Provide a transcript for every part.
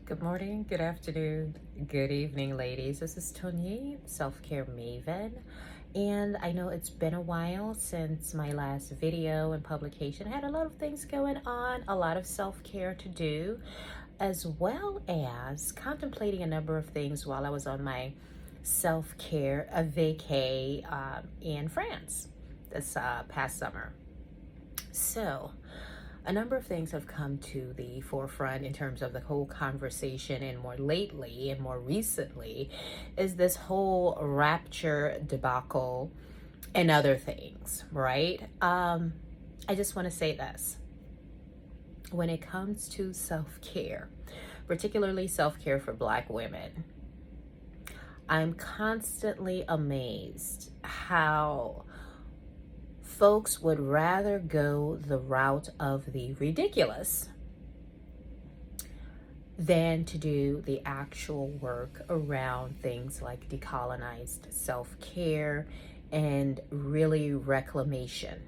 Good morning, good afternoon, good evening, ladies. This is Tony, Self-Care Maven. And I know it's been a while since my last video and publication. I had a lot of things going on, a lot of self-care to do, as well as contemplating a number of things while I was on my self-care vacay in France this past summer. So, a number of things have come to the forefront in terms of the whole conversation, and more lately and more recently is this whole rapture debacle and other things, right? I just want to say this. When it comes to self-care, particularly self-care for Black women, I'm constantly amazed how folks would rather go the route of the ridiculous than to do the actual work around things like decolonized self-care and really reclamation.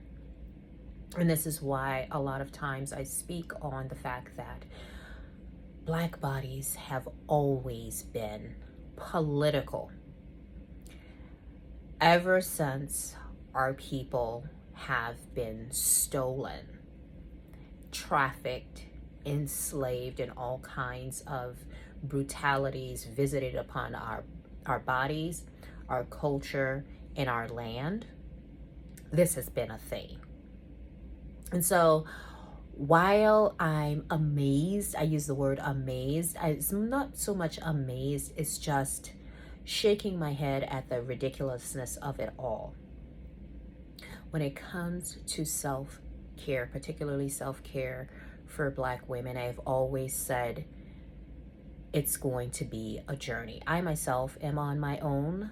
And this is why a lot of times I speak on the fact that Black bodies have always been political. Ever since our people have been stolen, trafficked, enslaved, and all kinds of brutalities visited upon our bodies, our culture, and our land, this has been a thing. And so while I'm amazed, I use the word amazed, it's not so much amazed, it's just shaking my head at the ridiculousness of it all. When it comes to self-care, particularly self-care for Black women, I've always said it's going to be a journey. I myself am on my own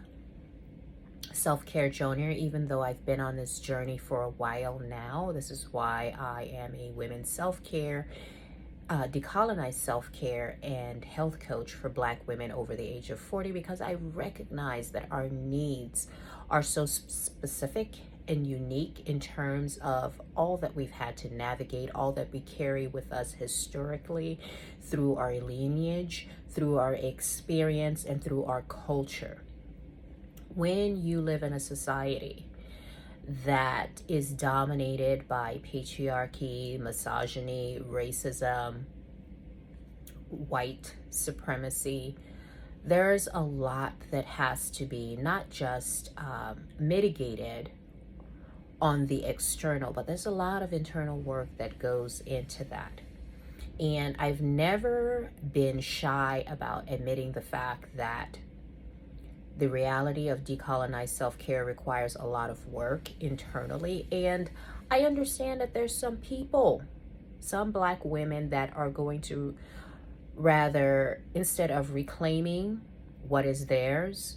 self-care journey, even though I've been on this journey for a while now. This is why I am a women's self-care, decolonized self-care and health coach for Black women over the age of 40, because I recognize that our needs are so specific and unique in terms of all that we've had to navigate, all that we carry with us historically through our lineage, through our experience, and through our culture. When you live in a society that is dominated by patriarchy, misogyny, racism, white supremacy, there's a lot that has to be not just mitigated on the external, but there's a lot of internal work that goes into that. And I've never been shy about admitting the fact that the reality of decolonized self-care requires a lot of work internally. And I understand that there's some people, some Black women, that are going to rather, instead of reclaiming what is theirs,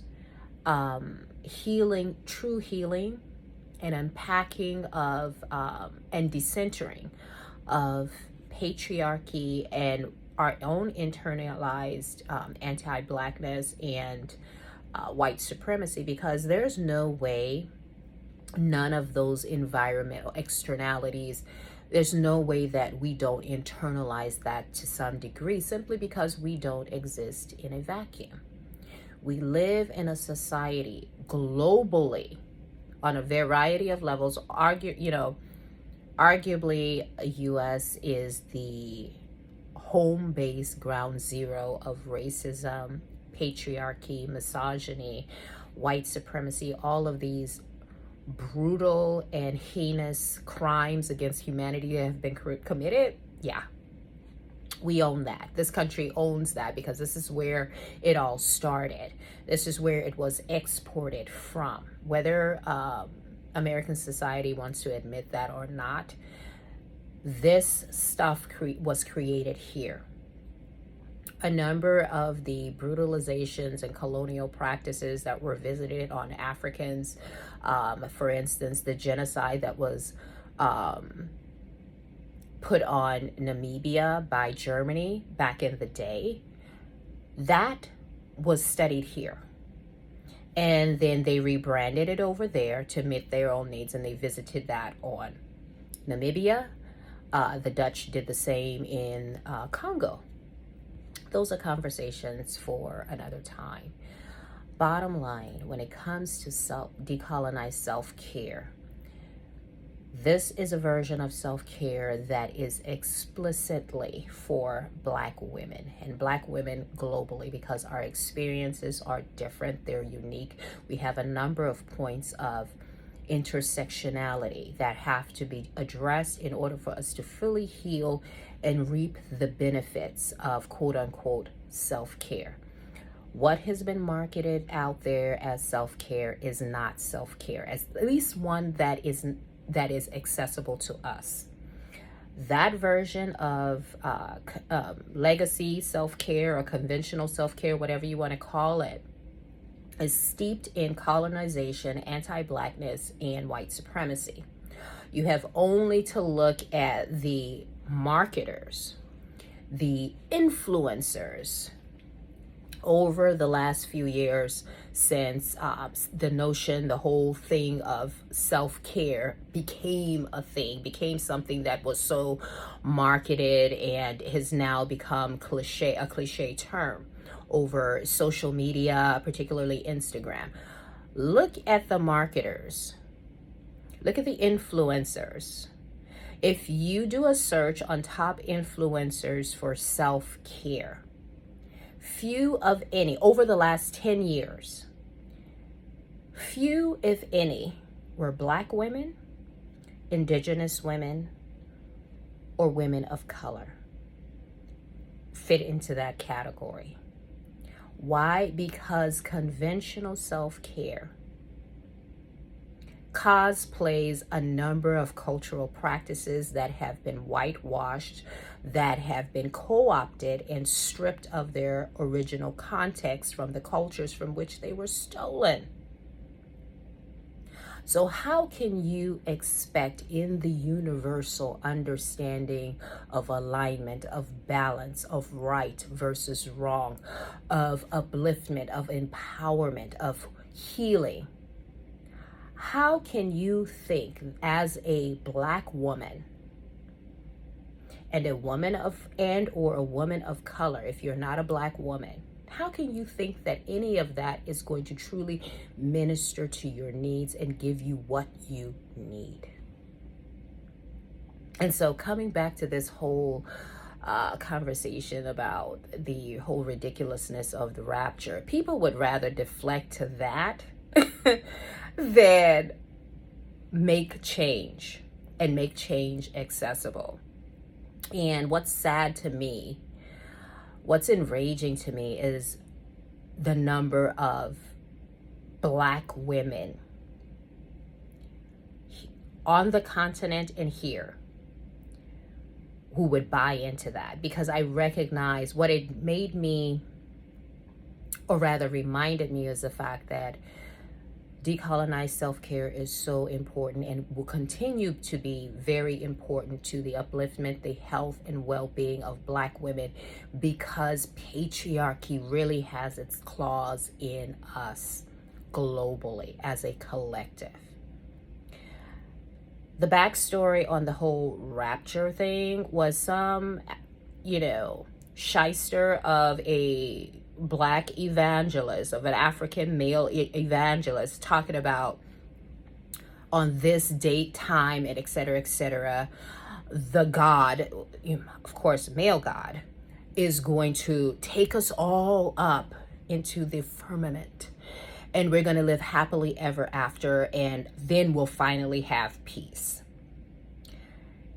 healing, true healing, and unpacking of and decentering of patriarchy and our own internalized anti-Blackness and white supremacy, because there's no way none of those environmental externalities, there's no way that we don't internalize that to some degree, simply because we don't exist in a vacuum. We live in a society globally on a variety of levels. Arguably, U.S. is the home base, ground zero of racism, patriarchy, misogyny, white supremacy, all of these brutal and heinous crimes against humanity that have been committed. Yeah, we own that. This country owns that, because this is where it all started. This is where it was exported from. Whether American society wants to admit that or not, this stuff was created here. A number of the brutalizations and colonial practices that were visited on Africans, for instance, the genocide that was put on Namibia by Germany back in the day, that was studied here. And then they rebranded it over there to meet their own needs, and they visited that on Namibia. The Dutch did the same in Congo. Those are conversations for another time. Bottom line, when it comes to decolonized self-care, this is a version of self-care that is explicitly for Black women and Black women globally, because our experiences are different, they're unique. We have a number of points of intersectionality that have to be addressed in order for us to fully heal and reap the benefits of quote unquote self-care. What has been marketed out there as self-care is not self-care, at least one that is accessible to us. That version of legacy self-care or conventional self-care, whatever you want to call it, is steeped in colonization, anti-Blackness, and white supremacy. You have only to look at the marketers, the influencers over the last few years since the whole thing of self-care became a thing, became something that was so marketed and has now become a cliche term over social media, particularly Instagram. Look at the marketers. Look at the influencers. If you do a search on top influencers for self-care, few of any, over the last 10 years, few if any were Black women, Indigenous women, or women of color fit into that category. Why? Because conventional self-care cosplays a number of cultural practices that have been whitewashed, that have been co-opted and stripped of their original context from the cultures from which they were stolen. So how can you expect, in the universal understanding of alignment, of balance, of right versus wrong, of upliftment, of empowerment, of healing, how can you think as a Black woman and a woman or a woman of color, if you're not a Black woman, how can you think that any of that is going to truly minister to your needs and give you what you need? And so coming back to this whole conversation about the whole ridiculousness of the rapture, people would rather deflect to that than make change and make change accessible. And what's sad to me, what's enraging to me, is the number of Black women on the continent and here who would buy into that, because I recognize what it made me, or rather reminded me, is the fact that decolonized self-care is so important and will continue to be very important to the upliftment, the health and well-being of Black women, because patriarchy really has its claws in us globally as a collective. The backstory on the whole rapture thing was some, shyster of a Black evangelist, of an African male evangelist, talking about on this date, time, and et cetera, the God, of course, male God, is going to take us all up into the firmament, and we're going to live happily ever after, and then we'll finally have peace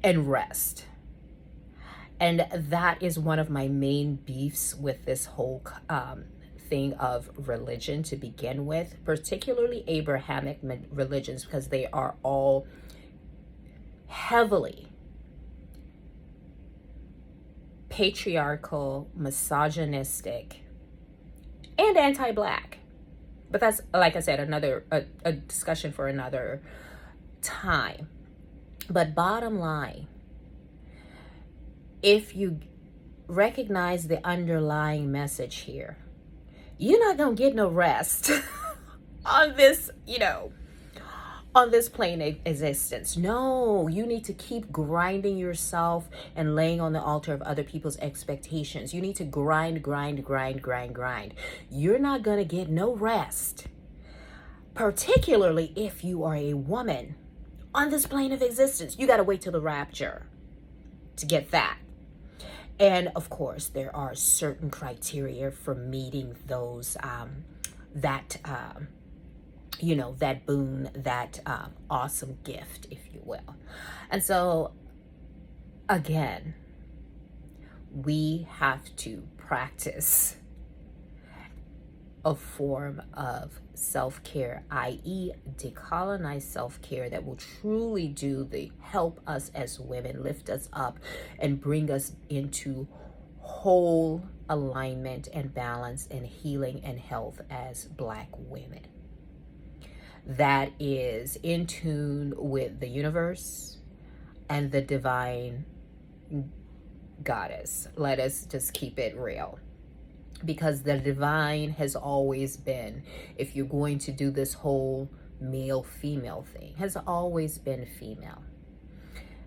and rest. And that is one of my main beefs with this whole thing of religion to begin with, particularly Abrahamic religions, because they are all heavily patriarchal, misogynistic, and anti-Black. But that's, like I said, a discussion for another time. But bottom line, if you recognize the underlying message here, you're not gonna get no rest on this, on this plane existence. No, you need to keep grinding yourself and laying on the altar of other people's expectations. You need to grind, grind, grind, grind, grind. You're not going to get no rest, particularly if you are a woman on this plane of existence. You got to wait till the rapture to get that. And of course, there are certain criteria for meeting those, that boon, that awesome gift, if you will. And so, again, we have to practice a form of self-care, i.e. decolonized self-care, that will truly help us as women, lift us up and bring us into whole alignment and balance and healing and health as Black women. That is in tune with the universe and the divine goddess. Let us just keep it real. Because the divine has always been, if you're going to do this whole male-female thing, has always been female.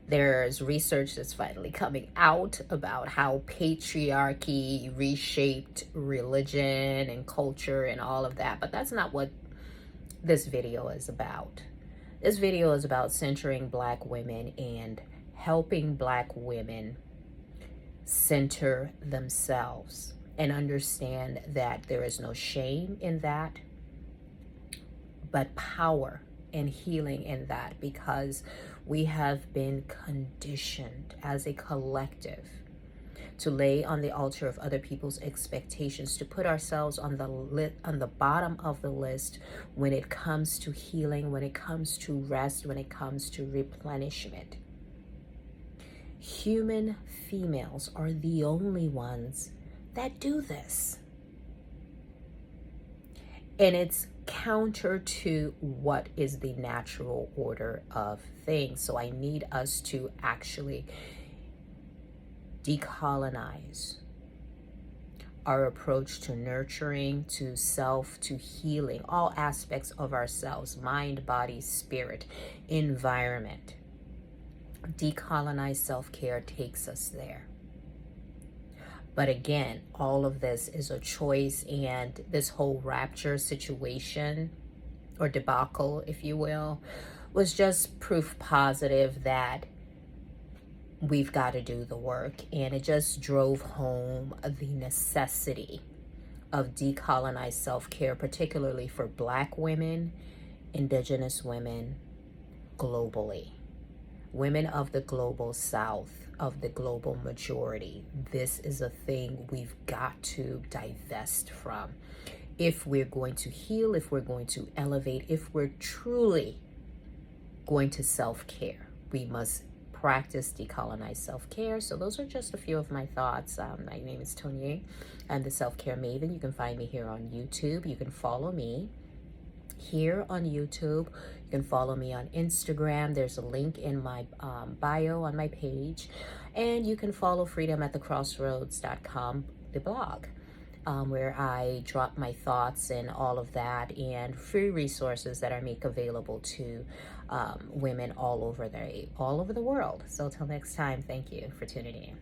There's research that's finally coming out about how patriarchy reshaped religion and culture and all of that. But that's not what this video is about. This video is about centering Black women and helping Black women center themselves and understand that there is no shame in that, but power and healing in that, because we have been conditioned as a collective to lay on the altar of other people's expectations, to put ourselves on the bottom of the list when it comes to healing, when it comes to rest, when it comes to replenishment. Human females are the only ones that do this. And it's counter to what is the natural order of things. So I need us to actually decolonize our approach to nurturing, to self, to healing, all aspects of ourselves, mind, body, spirit, environment. Decolonized self-care takes us there. But again, all of this is a choice, and this whole rapture situation, or debacle, if you will, was just proof positive that we've got to do the work. And it just drove home the necessity of decolonized self-care, particularly for Black women, Indigenous women, globally. Women of the global South, of the global majority. This is a thing we've got to divest from. If we're going to heal, if we're going to elevate, if we're truly going to self-care, we must practice decolonized self-care. So those are just a few of my thoughts. My name is Tony. I'm the Self-Care Maven. You can find me here on YouTube. You can follow me here on YouTube. You can follow me on Instagram. There's a link in my bio on my page. And you can follow freedomatthecrossroads.com, the blog, where I drop my thoughts and all of that, and free resources that I make available to women all over the world. So till next time, thank you for tuning in.